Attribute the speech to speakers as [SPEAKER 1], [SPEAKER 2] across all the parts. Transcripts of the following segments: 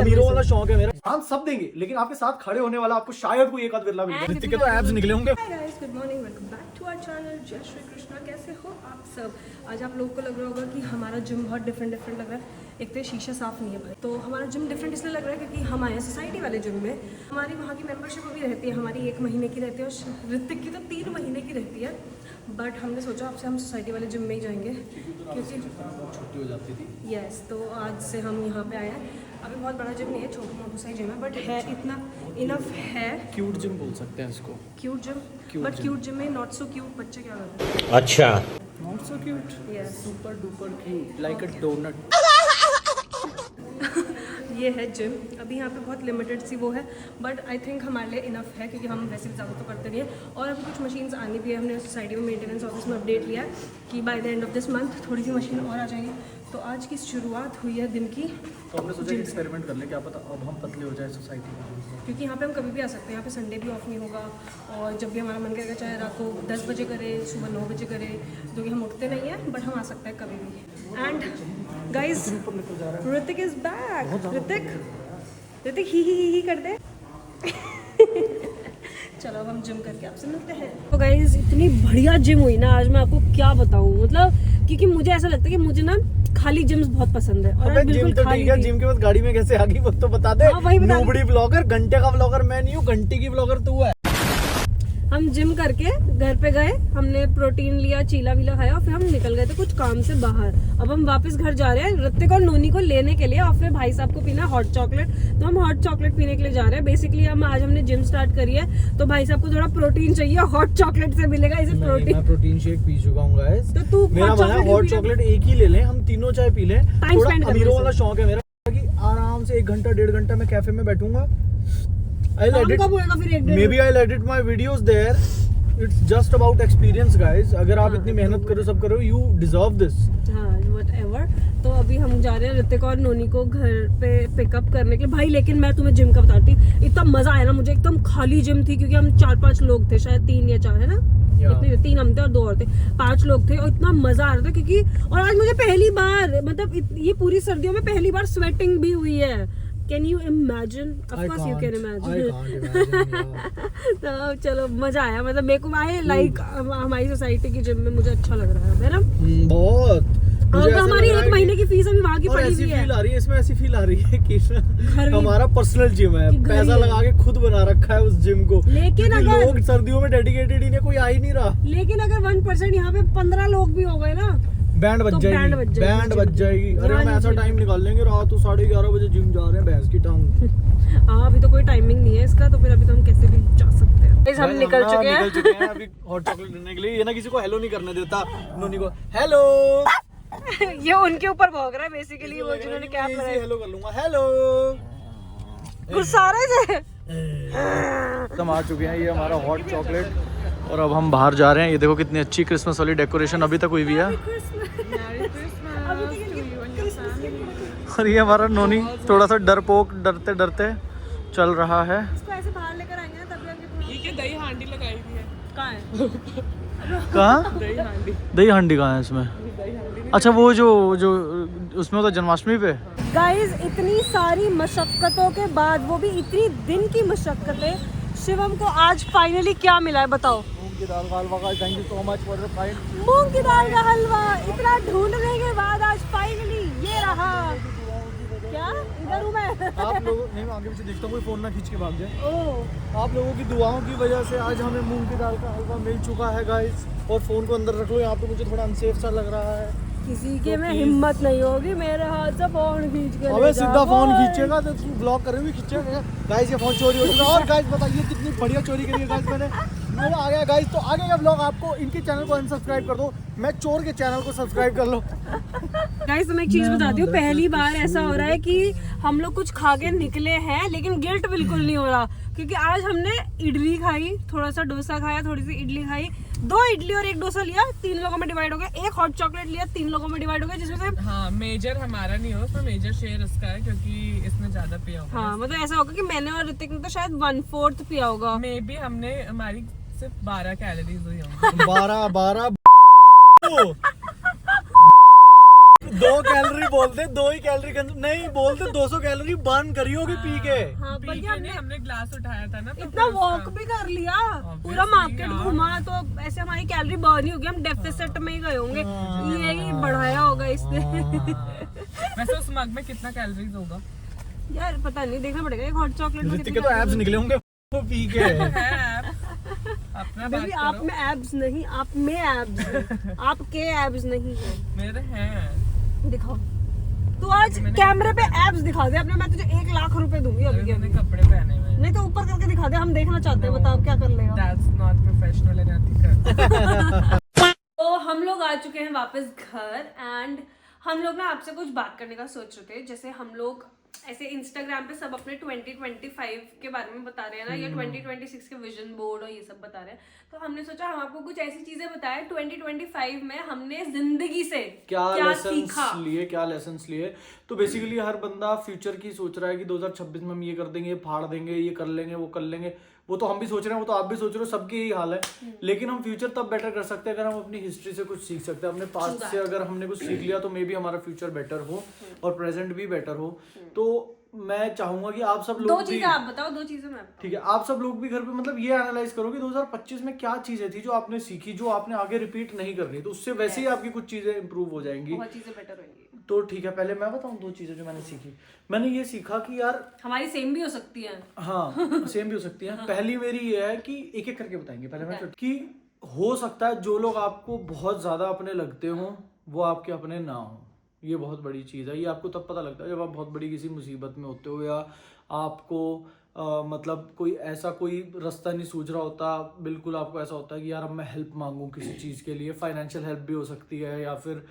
[SPEAKER 1] अमीरों वाला शौक है मेरा। हम सब देंगे, लेकिन आपके साथ खड़े होने वाला आपको शायद कोई एक आध बिरला मिल जाए। ऋतिक के तो एब्स निकले होंगे।
[SPEAKER 2] Hi guys, good morning, welcome back to our channel. जय श्री कृष्णा। कैसे हो आप सब? आज आप लोगों को लग रहा होगा कि हमारा जिम बहुत डिफरेंट लग रहा है। एक तो शीशा साफ नहीं है भाई, तो हमारा जिम डिफरेंट इसलिए लग रहा है क्योंकि हम आए हैं सोसाइटी वाले जिम में। हमारी वहाँ की मेंबरशिप अभी रहती है, हमारी 1 महीने की रहती है और ऋतिक की तो 3 महीने की रहती है। बट हमने सोचा आपसे हम सोसाइटी वाले जिम में ही जाएंगे क्योंकि
[SPEAKER 1] छुट्टी हो जाती थी।
[SPEAKER 2] यस, तो आज से हम यहाँ पे आए हैं। अभी बहुत बड़ा जिम नहीं है, छोटा मोटा सा ही जिम है, बट है इतना इनफ है।
[SPEAKER 1] क्यूट जिम बोल सकते हैं इसको।
[SPEAKER 2] Cute gym, but cute gym में नॉट सो क्यूट बच्चे क्या कर रहे हैं?
[SPEAKER 3] अच्छा,
[SPEAKER 1] not so cute,
[SPEAKER 2] yes,
[SPEAKER 1] super duper cute, like a donut.
[SPEAKER 2] ये है जिम। अभी यहाँ पे बहुत लिमिटेड सी वो है, बट आई थिंक हमारे लिए इनफ है क्योंकि हम वैसे भी ज़्यादा तो करते नहीं हैं। और अभी कुछ मशीन्स आनी भी है। हमने सोसाइटी में मेंटेनेंस ऑफिस में अपडेट लिया है कि by the end of this month थोड़ी सी मशीन और आ जाएंगी। तो आज की शुरुआत हुई है दिन की।
[SPEAKER 1] तो हमने सोचा एक्सपेरिमेंट कर ले, क्या पता अब हम पतले हो जाए सोसाइटी में।
[SPEAKER 2] क्योंकि यहाँ पे हम कभी भी आ सकते हैं। यहाँ पे संडे भी ऑफ नहीं होगा और जब भी हमारा मन करेगा, चाहे रात को 10 बजे करे, सुबह 9 बजे करे, जो कि हम उठते नहीं हैं, बट हम आ सकते हैं कभी भी। And guys, Hrithik is back. Hrithik ही कर दे। चलो अब हम जिम करके आपसे मिलते हैं। तो गाइस, इतनी बढ़िया जिम हुई ना आज, मैं आपको क्या बताऊं। मतलब क्योंकि मुझे ऐसा लगता है कि मुझे ना खाली जिम्स बहुत पसंद है। और
[SPEAKER 1] जिम तो ठीक है, जिम के बाद गाड़ी में कैसे आ गई वो तो बता दे। नोबडी ब्लॉगर, घंटे का ब्लॉगर मैं नहीं हूँ, घंटे की ब्लॉगर तू है।
[SPEAKER 2] हम जिम करके घर पे गए, हमने प्रोटीन लिया, चीला वीला खाया और फिर हम निकल गए थे कुछ काम से बाहर। अब हम वापस घर जा रहे हैं ऋतिक और नोनी को लेने के लिए, और फिर भाई साहब को पीना है हॉट चॉकलेट, तो हम हॉट चॉकलेट पीने के लिए जा रहे हैं। बेसिकली आज हमने जिम स्टार्ट करी है, तो भाई साहब को थोड़ा प्रोटीन चाहिए, हॉट चॉकलेट से मिलेगा इसे प्रोटीन।
[SPEAKER 1] मैं प्रोटीन शेक पी चुका हूँ गाइस।
[SPEAKER 2] तो तू
[SPEAKER 1] मेरा हॉट चॉकलेट एक ही ले लें, हम तीनों चाय पी लें। थोड़ा अमीरों वाला शौक है मेरा कि आराम से 1 घंटा 1.5 घंटा मैं कैफे में बैठूंगा। Maybe I'll edit my videos there. It's just about experience, guys. अगर आप इतनी मेहनत करो, सब करो, you deserve this.
[SPEAKER 2] हाँ, whatever. तो अभी हम जा रहे हैं ऋतिक और नोनी को घर पे पिकअप करने के लिए भाई। लेकिन मैं तुम्हें जिम का बताती, इतना मजा आया ना मुझे। एकदम खाली जिम थी क्योंकि हम 4-5 लोग थे, शायद 3 या 4 है ना, इतने 3 हम थे और 2 और थे, 5 लोग थे। और इतना मजा आ रहा था क्योंकि, और आज मुझे पहली बार, मतलब ये पूरी सर्दियों में पहली बार स्वेटिंग भी हुई है। Can you imagine? Of course you can imagine.
[SPEAKER 1] I can't imagine.
[SPEAKER 2] तो चलो मजा आया। मतलब मेरे को लाइक हमारी सोसाइटी की जिम में मुझे अच्छा लग रहा है ना
[SPEAKER 1] बहुत।
[SPEAKER 2] और तो हमारी 1 महीने की फीस अभी वहाँ की पड़ी हुई है।
[SPEAKER 1] फील आ रही है इसमें, ऐसी फील आ रही है कि हमारा पर्सनल जिम है, पैसा लगा के खुद बना रखा है उस जिम को। लेकिन अगर लोग सर्दियों में डेडिकेटेड ही नहीं, कोई आ ही नहीं रहा। लेकिन
[SPEAKER 2] अगर 1% यहाँ पे 15 लोग भी हो गए ना,
[SPEAKER 1] बैंड बज जाएगी। अरे हम ऐसा टाइम निकाल लेंगे, रात 11:30 बजे जिम जा रहे हैं, भैंस की टांग।
[SPEAKER 2] हाँ, अभी तो कोई टाइमिंग नहीं है इसका, तो फिर अभी तो हम कैसे भी जा सकते हैं। हम निकल चुके हैं
[SPEAKER 1] अभी हॉट चॉकलेट लेने के लिए। ये ना किसी को हेलो नहीं करने देता, नोनी को हेलो।
[SPEAKER 2] ये उनके ऊपर भौंक रहा है बेसिकली, वो जिन्होंने क्या करा है।
[SPEAKER 1] हेलो कर लूंगा, हेलो।
[SPEAKER 2] गुस्सा आ रहा है।
[SPEAKER 1] हम आ चुके हैं, ये हमारा हॉट चॉकलेट, और अब हम बाहर जा रहे हैं। ये देखो कितनी अच्छी क्रिसमस वाली डेकोरेशन अभी तक हुई भी है। और ये हमारा नोनी थोड़ा सा डरपोक, डरते डरते चल रहा है।
[SPEAKER 2] इसको ऐसे बाहर लेकर आएंगे ना, तभी ये दही हांडी लगाई हुई है। कहाँ है?
[SPEAKER 1] कहाँ? दही हांडी कहाँ है इसमें? अच्छा, वो जो उसमें तो जन्माष्टमी पे।
[SPEAKER 2] गाइस, इतनी सारी मशक्कतों के बाद, वो भी इतनी दिन की मशक्कतें, शिवम को आज फाइनली क्या मिला है बताओ?
[SPEAKER 1] मूंग की दाल का हलवा। Thank you so much for the fine.
[SPEAKER 2] मूंग की दाल का हलवा, इतना ढूंढने के बाद आज फाइनली ये रहा। क्या इधर हूँ मैं?
[SPEAKER 1] आप लोगों नहीं, मैं आगे पीछे देखता हूँ कोई फोन ना खींच के भाग जाए। आप लोगों की दुआओं की वजह से आज हमें मूंग की दाल का हलवा मिल चुका है गाइस। और फोन को अंदर रख लो, यहाँ पे मुझे थोड़ा अनसेफ सा लग रहा है।
[SPEAKER 2] किसी के में हिम्मत नहीं होगी मेरे हाथ से फोन खींच के।
[SPEAKER 1] अबे सीधा फोन खींचेगा तो तू ब्लॉक करेगी, खींचेगा। गाइस, ये फोन चोरी हो चुका है। और गाइस बताइए कितनी बढ़िया चोरी करी है गाइस मैंने। मेरा आ गया गाइस। तो आगे का ब्लॉग आपको, इनके चैनल को अनसब्सक्राइब कर दो, मैं चोर के चैनल को सब्सक्राइब कर लो।
[SPEAKER 2] गाइस, तो मैं एक चीज बताती हूँ, पहली बार ऐसा हो रहा है कि हम लोग कुछ खा के निकले हैं, लेकिन गिल्ट बिल्कुल नहीं हो रहा क्योंकि आज हमने इडली खाई, थोड़ा सा डोसा खाया, थोड़ी सी इडली खाई, 2 इडली और 1 डोसा लिया, 3 लोगों में डिवाइड हो गया। 1 हॉट चॉकलेट लिया, 3 लोगों में डिवाइड हो गया, जिसमें से
[SPEAKER 4] हाँ, मेजर हमारा नहीं हो, उसमें मेजर शेयर इसका है क्योंकि इसने ज्यादा पिया होगा।
[SPEAKER 2] हाँ, मतलब ऐसा होगा कि मैंने और ऋतिक ने तो शायद 1/4 पिया होगा।
[SPEAKER 4] मे बी हमने, हमारी सिर्फ 12 कैलोरीज हुई होंगी।
[SPEAKER 1] 12 2 कैलोरी बोलते, 2 ही कैलोरी नहीं बोलते, 200 कैलोरी बर्न करी होगी पी के।
[SPEAKER 2] हाँ
[SPEAKER 4] पी
[SPEAKER 2] बल्कि
[SPEAKER 4] के नहीं, हमने ग्लास उठाया था ना, तो
[SPEAKER 2] इतना
[SPEAKER 4] फिर
[SPEAKER 2] वॉक
[SPEAKER 4] उसका-
[SPEAKER 2] भी कर लिया, पूरा
[SPEAKER 4] Obviously,
[SPEAKER 2] मार्केट
[SPEAKER 4] हाँ।
[SPEAKER 2] घुमा, तो ऐसे हमारी कैलोरी बर्न ही होगी, हम डेफिसिट में ही गए होंगे, यही बढ़ाया होगा इसने।
[SPEAKER 4] वैसे उस मग में कितना कैलोरीज होगा?
[SPEAKER 2] यार पता नहीं, देखना पड़ेगा। एक हॉट चॉकलेट में
[SPEAKER 1] ऋतिक के तो एब्स निकले होंगे वो पी के।
[SPEAKER 4] अपना बात
[SPEAKER 2] बेबी आप
[SPEAKER 4] करो।
[SPEAKER 2] में एब्स नहीं, आप में एब्स हैं, आपके एब्स नहीं है।
[SPEAKER 4] मेरे हैं।
[SPEAKER 2] दिखाओ तू आज कैमरे पे एब्स दिखा दे अपने, मैं तुझे 1 लाख रुपए दूंगी अभी के
[SPEAKER 4] मैंने
[SPEAKER 2] अभी।
[SPEAKER 4] कपड़े पहने हुए हैं।
[SPEAKER 2] नहीं तो ऊपर करके दिखा दे, हम देखना चाहते हैं, बताओ क्या कर लेगा।
[SPEAKER 4] That's not professional and ethical.
[SPEAKER 2] तो हम लोग आ चुके हैं वापस घर, एंड हम लोग ना आपसे कुछ बात करने का सोच रहे थे। जैसे हम लोग ऐसे इंस्टाग्राम पे सब अपने 2025 के बारे में बता रहे हैं ना, या 2026 के विजन बोर्ड और ये सब बता रहे हैं, तो हमने सोचा हम आपको कुछ ऐसी चीजें बताएं 2025 में हमने जिंदगी से
[SPEAKER 1] क्या
[SPEAKER 2] सीखा।
[SPEAKER 1] लेसन्स लिए। तो बेसिकली हर बंदा फ्यूचर की सोच रहा है कि 2026 में हम ये कर देंगे, ये फाड़ देंगे, ये कर लेंगे, वो कर लेंगे। वो तो हम भी सोच रहे हैं, वो तो आप भी सोच रहे हो, सबकी यही हाल है। लेकिन हम फ्यूचर तब बेटर कर सकते हैं अगर हम अपनी हिस्ट्री से कुछ सीख सकते हैं, अपने पास्ट से अगर हमने कुछ सीख लिया तो मे बी हमारा फ्यूचर बेटर हो और प्रेजेंट भी बेटर हो। तो मैं चाहूंगा कि आप सब लोग
[SPEAKER 2] 2 चीजें आप बताओ, 2 चीजें मैं बताऊं।
[SPEAKER 1] ठीक है, आप सब लोग भी घर पे मतलब ये एनालाइज करो कि 2025 में क्या चीजें थी जो आपने सीखी, जो आपने आगे रिपीट नहीं करनी, तो उससे वैसे ही आपकी कुछ चीजें इंप्रूव हो जाएंगी।
[SPEAKER 2] बहुत चीजें बेटर होंगी।
[SPEAKER 1] तो ठीक है, पहले मैं बताऊं 2 चीजें जो मैंने सीखी। मैंने ये सीखा कि यार
[SPEAKER 2] हमारी सेम भी हो सकती है।
[SPEAKER 1] हाँ सेम भी हो सकती है। पहली मेरी ये है कि एक एक करके बताएंगे। पहले मैं कि हो सकता है जो लोग आपको बहुत ज्यादा अपने लगते हो वो आपके अपने ना हो। ये बहुत बड़ी चीज़ है। ये आपको तब पता लगता है जब आप बहुत बड़ी किसी मुसीबत में होते हो, या आपको मतलब कोई ऐसा कोई रास्ता नहीं सूझ रहा होता, बिल्कुल आपको ऐसा होता है कि यार अब मैं हेल्प मांगूं किसी चीज़ के लिए। फाइनेंशियल हेल्प भी हो सकती है, या फिर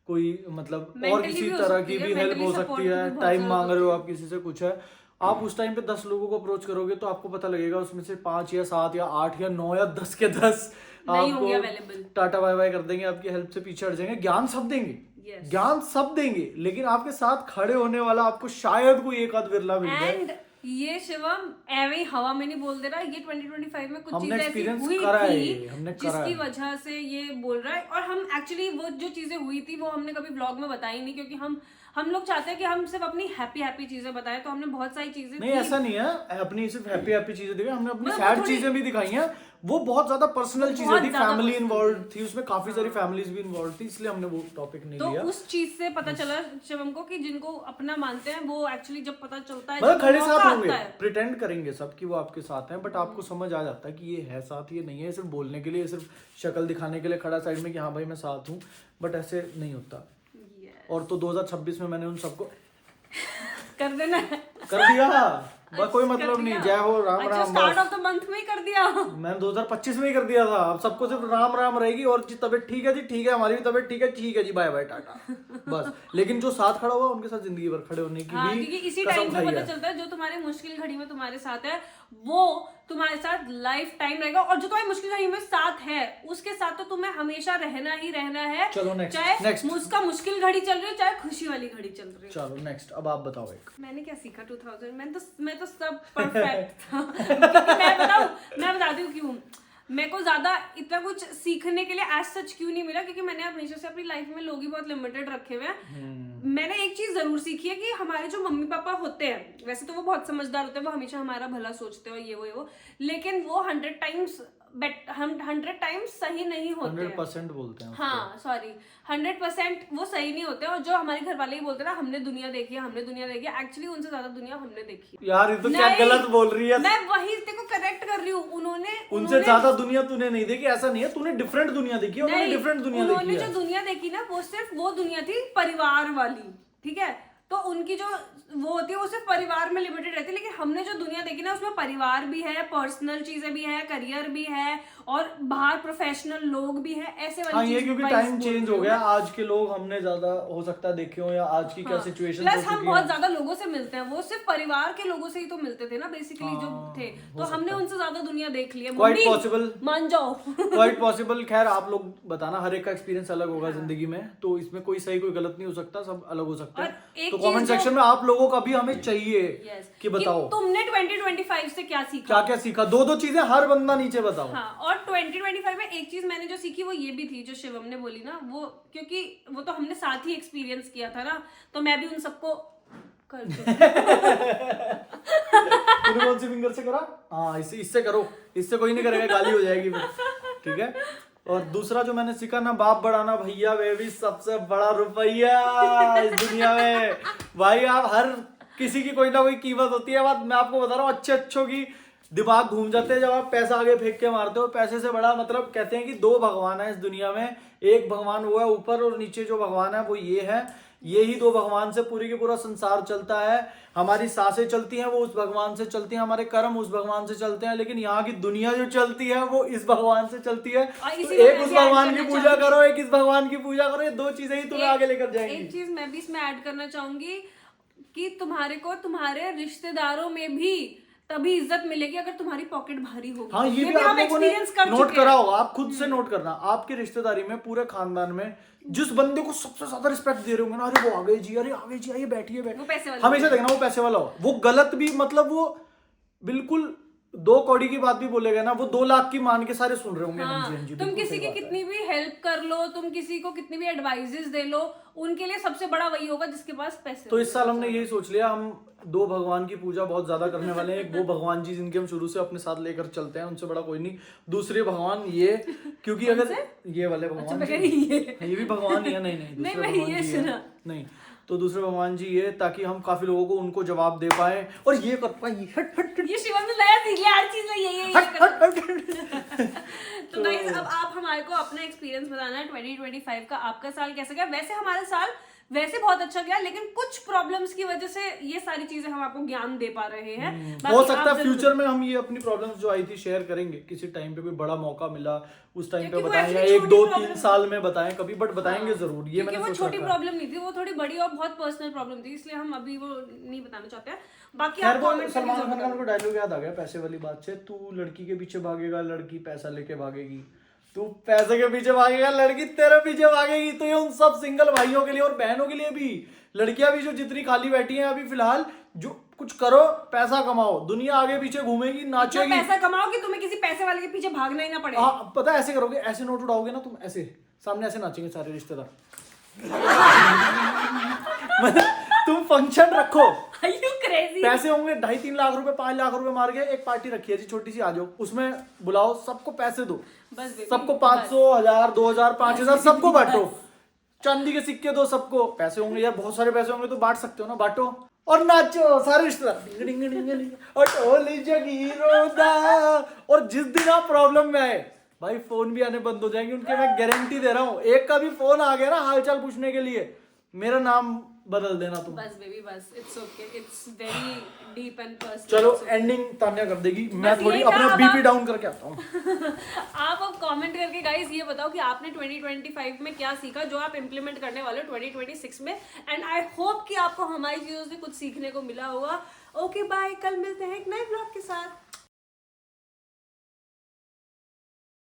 [SPEAKER 1] कोई मतलब और
[SPEAKER 2] Mentally
[SPEAKER 1] किसी
[SPEAKER 2] भी हो
[SPEAKER 1] तरह
[SPEAKER 2] सकती
[SPEAKER 1] की
[SPEAKER 2] है,
[SPEAKER 1] भी हेल्प
[SPEAKER 2] mentally
[SPEAKER 1] हो
[SPEAKER 2] support
[SPEAKER 1] सकती
[SPEAKER 2] भी
[SPEAKER 1] है।
[SPEAKER 2] बहुत
[SPEAKER 1] टाइम
[SPEAKER 2] ज़्यादा
[SPEAKER 1] मांग रहे हो
[SPEAKER 2] होती
[SPEAKER 1] आप किसी से, कुछ है, आप उस टाइम पे 10 लोगों को अप्रोच करोगे तो आपको पता लगेगा उसमें से 5 या 7 या 8 या 9 या 10 के 10
[SPEAKER 2] नहीं होंगे
[SPEAKER 1] आपको
[SPEAKER 2] available।
[SPEAKER 1] टाटा बाय बाय कर देंगे, आपकी हेल्प से पीछे हट जाएंगे। ज्ञान सब देंगे,
[SPEAKER 2] Yes।
[SPEAKER 1] ज्ञान सब देंगे, लेकिन आपके साथ खड़े होने वाला आपको शायद कोई एक आध विरला मिल जाए।
[SPEAKER 2] एंड ये शिवम एवे ही हवा में नहीं बोल दे रहा, ये 2025 में कुछ
[SPEAKER 1] हमने
[SPEAKER 2] चीजें ऐसी
[SPEAKER 1] experience
[SPEAKER 2] हुई
[SPEAKER 1] करा है,
[SPEAKER 2] थी
[SPEAKER 1] हमने करा
[SPEAKER 2] जिसकी
[SPEAKER 1] है।
[SPEAKER 2] वजह से ये बोल रहा है। और हम एक्चुअली वो जो चीजें हुई थी वो हमने कभी व्लॉग में बताई नहीं, क्योंकि हम लोग चाहते हैं कि हम सिर्फ अपनी हैप्पी चीजें बताएं। तो हमने बहुत सारी चीजें
[SPEAKER 1] नहीं ऐसा नहीं है, अपनी सिर्फ हैप्पी चीजें दिखाई, हमने अपनी
[SPEAKER 2] मतलब
[SPEAKER 1] सैड
[SPEAKER 2] थोड़ी-
[SPEAKER 1] चीजें भी दिखाई हैं। वो बहुत ज्यादा पर्सनल चीजें
[SPEAKER 2] बहुत
[SPEAKER 1] थी,
[SPEAKER 2] ज्यादा
[SPEAKER 1] फैमिली
[SPEAKER 2] personal
[SPEAKER 1] इन्वॉल्व थी उसमें, काफी सारी फैमिलीज भी इन्वॉल्व थी, इसलिए हमने वो टॉपिक नहीं
[SPEAKER 2] तो
[SPEAKER 1] लिया।
[SPEAKER 2] उस चीज से पता चला शिवम को कि जिनको अपना मानते हैं वो एक्चुअली जब पता चलता है,
[SPEAKER 1] मतलब
[SPEAKER 2] जब
[SPEAKER 1] खड़े
[SPEAKER 2] मौका
[SPEAKER 1] साथ
[SPEAKER 2] आता
[SPEAKER 1] होंगे,
[SPEAKER 2] है।
[SPEAKER 1] प्रिटेंड करेंगे सब कि वो आपके साथ हैं, बट आपको समझ आ जाता है कि ये है साथ, ये नहीं है सिर्फ बोलने के लिए, सिर्फ शक्ल दिखाने के लिए खड़ा साइड में कि हाँ भाई मैं साथ हूँ, बट ऐसे नहीं होता।
[SPEAKER 2] Yes।
[SPEAKER 1] और तो 2026 में मैंने उन सबको
[SPEAKER 2] कर देना
[SPEAKER 1] कर दिया, बस कोई मतलब नहीं, जय हो राम
[SPEAKER 2] अच्छा,
[SPEAKER 1] राम।
[SPEAKER 2] स्टार्ट
[SPEAKER 1] बस
[SPEAKER 2] ऑफ द मंथ में ही कर दिया।
[SPEAKER 1] मैंने 2025 में ही कर दिया था। अब सबको सिर्फ राम राम रहेगी, और जी तबीयत ठीक है जी, ठीक है, हमारी भी तबीयत ठीक है जी, बाय बाय टाटा, बस। लेकिन जो साथ खड़ा हुआ उनके साथ जिंदगी भर खड़े होने की
[SPEAKER 2] हाँ,
[SPEAKER 1] भी
[SPEAKER 2] क्योंकि इसी
[SPEAKER 1] कसम
[SPEAKER 2] टाइम से
[SPEAKER 1] खाई
[SPEAKER 2] पता
[SPEAKER 1] है।
[SPEAKER 2] चलता है जो तुम्हारे मुश्किल घड़ी में तुम्हारे साथ है वो तुम्हारे साथ लाइफ टाइम रहेगा, और जो तुम्हारी मुश्किल घड़ी में साथ है उसके साथ तो तुम्हें हमेशा रहना ही रहना है।
[SPEAKER 1] चलो next,
[SPEAKER 2] चाहे
[SPEAKER 1] next।
[SPEAKER 2] उसका मुश्किल घड़ी चल रही हो चाहे खुशी वाली घड़ी चल रही हो।
[SPEAKER 1] चलो नेक्स्ट, अब आप बताओ एक।
[SPEAKER 2] मैंने क्या सीखा 2000 मैं तो सब परफेक्ट था। क्योंकि मैं बताती हूँ क्यों मेरे को ज्यादा इतना कुछ सीखने के लिए एज सच क्यों नहीं मिला, क्योंकि मैंने हमेशा से अपनी लाइफ में लोग ही बहुत लिमिटेड रखे हुए हैं। मैंने एक चीज जरूर सीखी है कि हमारे जो मम्मी पापा होते हैं वैसे तो वो बहुत समझदार होते हैं, वो हमेशा हमारा भला सोचते हो, ये वो, लेकिन वो 100 टाइम्स सही नहीं होते
[SPEAKER 1] 100% बोलते हैं।
[SPEAKER 2] हाँ सॉरी 100% वो सही नहीं होते। और जो हमारे घर वाले ही बोलते हैं ना, हमने दुनिया देखी है, एक्चुअली उनसे ज्यादा दुनिया हमने देखी है।
[SPEAKER 1] यार ये तो क्या
[SPEAKER 2] नहीं,
[SPEAKER 1] गलत बोल रही है।
[SPEAKER 2] मैं वही तेरे को करेक्ट कर रही हूँ।
[SPEAKER 1] उनसे ज्यादा दुनिया तूने नहीं देखी, ऐसा नहीं है, तूने डिफरेंट दुनिया देखी है, उन्होंने डिफरेंट दुनिया देखी
[SPEAKER 2] उन्होंने
[SPEAKER 1] है।
[SPEAKER 2] जो दुनिया देखी ना वो सिर्फ वो दुनिया थी परिवार वाली, ठीक है। तो उनकी जो वो होती है वो सिर्फ परिवार में लिमिटेड रहती है, लेकिन हमने जो दुनिया देखी ना उसमें परिवार भी है, पर्सनल चीजें भी है, करियर भी है, और बाहर प्रोफेशनल लोग भी है, ऐसे वाली
[SPEAKER 1] हाँ, ये
[SPEAKER 2] चीज़
[SPEAKER 1] क्योंकि
[SPEAKER 2] wise
[SPEAKER 1] टाइम
[SPEAKER 2] बोल
[SPEAKER 1] चेंज
[SPEAKER 2] रही
[SPEAKER 1] हो
[SPEAKER 2] हूँ
[SPEAKER 1] गया,
[SPEAKER 2] मैं।
[SPEAKER 1] आज के लोग हमने ज्यादा हो सकता है देखे हो, या आज की क्या सिचुएशन हो
[SPEAKER 2] प्लस हम
[SPEAKER 1] चुकी
[SPEAKER 2] बहुत
[SPEAKER 1] है।
[SPEAKER 2] ज्यादा लोगों से मिलते हैं, वो सिर्फ परिवार के लोगों से ही तो मिलते थे ना बेसिकली जो थे, तो हमने उनसे ज्यादा दुनिया देख ली है।
[SPEAKER 1] Quite
[SPEAKER 2] mummy,
[SPEAKER 1] possible।
[SPEAKER 2] मान जाओ।
[SPEAKER 1] Quite possible. खैर आप लोग बताना, हर एक का एक्सपीरियंस अलग होगा जिंदगी में, तो इसमें कोई सही कोई गलत नहीं हो सकता, सब अलग हो सकता
[SPEAKER 2] और
[SPEAKER 1] है।
[SPEAKER 2] एक
[SPEAKER 1] तो
[SPEAKER 2] चीज
[SPEAKER 1] कमेंट
[SPEAKER 2] जो-
[SPEAKER 1] सेक्शन में आप लोगों लोगों को अभी हमें चाहिए कि बताओ
[SPEAKER 2] तुमने 2025 से क्या सीखा।
[SPEAKER 1] क्या क्या सीखा, दो चीजें हर बंदा नीचे बताओ।
[SPEAKER 2] हाँ, और 2025 में एक चीज मैंने जो सीखी वो ये भी थी जो शिवम ने बोली ना, वो क्योंकि वो तो हमने साथ ही एक्सपीरियंस किया था ना, तो मैं भी उन सबको कर
[SPEAKER 1] तूने कौन सी फिंगर से करा? हाँ, इससे करो, इससे कोई नहीं करेगा, गाली हो जाएगी फिर, ठीक है। और दूसरा जो मैंने सीखा ना, बाप बढ़ाना भैया बेबी सबसे बड़ा रुपया इस दुनिया में। भाई आप हर किसी की कोई ना कोई कीमत होती है। बात मैं आपको बता रहा हूँ, अच्छों की दिमाग घूम जाते हैं जब आप पैसा आगे फेंक के मारते हो। पैसे से बड़ा मतलब कहते हैं कि दो भगवान है इस दुनिया में, एक भगवान वो है ऊपर और नीचे जो भगवान है वो ये है। ये ही दो भगवान से पूरी के पूरा संसार चलता है। हमारी सांसें चलती हैं वो उस भगवान से चलती हैं, हमारे कर्म उस भगवान से चलते हैं, लेकिन यहाँ की दुनिया जो चलती है वो इस भगवान से चलती है। तो एक उस भगवान की पूजा करो, एक इस भगवान की पूजा करो, ये दो चीजें ही तुम्हें आगे लेकर जाएंगी।
[SPEAKER 2] एक चीज मैं भी इसमें ऐड करना चाहूंगी कि तुम्हारे को तुम्हारे रिश्तेदारों में भी तभी इज्जत मिलेगी अगर तुम्हारी पॉकेट भारी होगी।
[SPEAKER 1] हाँ, ये भी आप लोगों ने नोट करा होगा, आप खुद से नोट करना। आपकी रिश्तेदारी में पूरे खानदान में जिस बंदे को सबसे ज्यादा रिस्पेक्ट दे रहे होंगे ना, अरे वो आ गए जी, अरे आ गए जी, आइए बैठिए, हमेशा देखना वो पैसे वाला हो। वो गलत भी मतलब वो बिल्कुल 2 कौड़ी की बात भी बोलेगा ना, वो 2 लाख की मान के सारे सुन रहे होंगे।
[SPEAKER 2] हाँ, तुम किसी की कितनी भी हेल्प कर लो, तुम किसी को कितनी भी एडवाइजेस दे लो, उनके लिए सबसे बड़ा वही होगा जिसके पास पैसे।
[SPEAKER 1] तो इस साल हमने यही सोच लिया, हम 2 भगवान की पूजा बहुत ज्यादा करने वाले हैं। एक वो भगवान जी जिनके हम शुरू से अपने साथ लेकर चलते हैं, उनसे बड़ा कोई नहीं। दूसरे भगवान ये, क्योंकि अगर ये वाले भगवान ये भी भगवान ही है। नहीं, नहीं, तो दूसरे भगवान जी ये, ताकि हम काफी लोगों को उनको जवाब दे पाए और ये कर पाए।
[SPEAKER 2] ये शिवम ने नया सीख लिया, हर चीज में यही तो गाइस, अब आप हमारे को अपना एक्सपीरियंस बताना है 2025 का, आपका साल कैसा गया। वैसे हमारा साल वैसे बहुत अच्छा गया, लेकिन कुछ प्रॉब्लम्स की वजह से ये सारी चीजें हम आपको ज्ञान दे पा रहे हैं।
[SPEAKER 1] हो सकता है फ्यूचर में हम ये अपनी प्रॉब्लम्स जो आई थी शेयर करेंगे किसी टाइम पे, कोई बड़ा मौका मिला उस टाइम पे बताएं, या 1, 2, 3 साल में बताएं कभी, बट बताएंगे जरूर। ये मैंने
[SPEAKER 2] वो छोटी प्रॉब्लम नहीं थी, वो थोड़ी बड़ी और बहुत पर्सनल प्रॉब्लम थी, इसलिए हम अभी वो नहीं बताना चाहते हैं। बाकी आप
[SPEAKER 1] सलमान खान का मेरे को डायलॉग याद आ गया पैसे वाली बात से, तू लड़की के पीछे भागेगा, लड़की पैसा लेके भागेगी। तू पैसे के पीछे भागेगा, लड़की तेरे पीछे भागेगी। तो ये उन सब सिंगल भाइयों के लिए और बहनों के लिए भी, लड़कियां भी जो जितनी खाली बैठी हैं अभी फिलहाल, जो कुछ करो, पैसा कमाओ, दुनिया आगे पीछे घूमेगी, नाचेगी।
[SPEAKER 2] पैसा कमाओ कि तुम्हें किसी पैसे वाले के पीछे भागना ही ना पड़े।
[SPEAKER 1] हाँ, पता है ऐसे करोगे, ऐसे नोट उड़ाओगे ना तुम, ऐसे सामने ऐसे नाचेंगे सारे रिश्तेदार। तुम फंक्शन रखो, पैसे होंगे 2.5-3 लाख रुपए, 5 लाख रुपए मार के एक पार्टी रखी है जी छोटी सी, आ जाओ, उसमें बुलाओ, सबको पैसे दो, सबको 500, 1000, 2000, 5000 सबको बांटो, चांदी के सिक्के दो सबको। पैसे होंगे यार, बहुत सारे पैसे होंगे तो बांट सकते हो ना, बांटो और नाचो सारे रिश्तेदार। और जिस दिन आप प्रॉब्लम में आए भाई, फोन भी आने बंद हो जाएंगे उनके, मैं गारंटी दे रहा हूँ। एक का भी फोन आ गया ना हालचाल पूछने के लिए, मेरा नाम बदल देना तुम।
[SPEAKER 2] बस बेबी बस, it's okay, it's very deep and personal.
[SPEAKER 1] चलो एंडिंग तान्या कर देगी, मैं थोड़ी अपना बीपी डाउन करके आता हूँ।
[SPEAKER 2] आप अब कमेंट करके गाइस ये बताओ कि आपने 2025 में क्या सीखा जो आप इम्प्लीमेंट करने वाले हो 2026 में। एंड आई होप कि आपको हमारी चीजों से कुछ सीखने को मिला होगा। ओके बाय, कल मिलते हैं एक नए ब्लॉग के साथ।